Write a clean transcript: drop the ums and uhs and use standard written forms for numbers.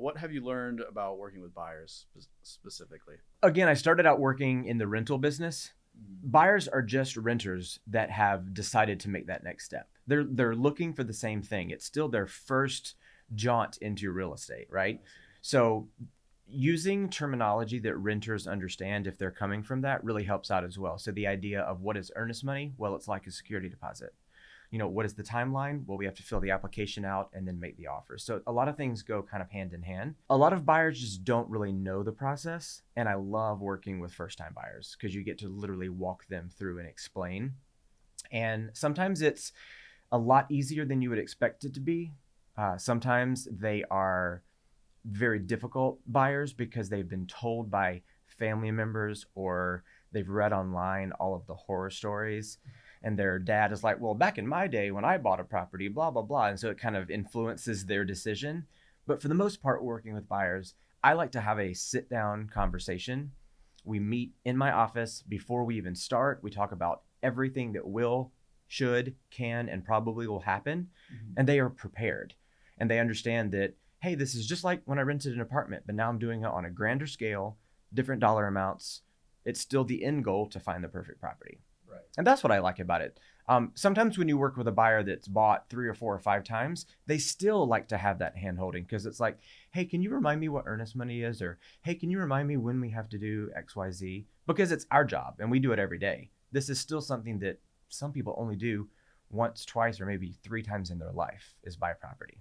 What have you learned about working with buyers specifically? Again, I started out working in the rental business. Mm. Buyers are just renters that have decided to make that next step. They're looking for the same thing. It's still their first jaunt into real estate, right? So using terminology that renters understand if they're coming from that really helps out as well. So the idea of what is earnest money? Well, it's like a security deposit. What is the timeline? Well, we have to fill the application out and then make the offer. So a lot of things go kind of hand in hand. A lot of buyers just don't really know the process. And I love working with first time buyers because you get to literally walk them through and explain. And sometimes it's a lot easier than you would expect it to be. Sometimes they are very difficult buyers because they've been told by family members or they've read online all of the horror stories, and their dad is like, well, back in my day when I bought a property, blah, blah, blah. And so it kind of influences their decision. But for the most part, working with buyers, I like to have a sit down conversation. We meet in my office before we even start. We talk about everything that will, should, can, and probably will happen. Mhm. And they are prepared. And they understand that, hey, this is just like when I rented an apartment, but now I'm doing it on a grander scale, different dollar amounts. It's still the end goal to find the perfect property. Right. And that's what I like about it. Sometimes when you work with a buyer that's bought 3 or 4 or 5 times, they still like to have that hand holding because it's like, hey, can you remind me what earnest money is? Or, hey, can you remind me when we have to do X, Y, Z? Because it's our job and we do it every day. This is still something that some people only do once, twice, or maybe 3 times in their life is buy property.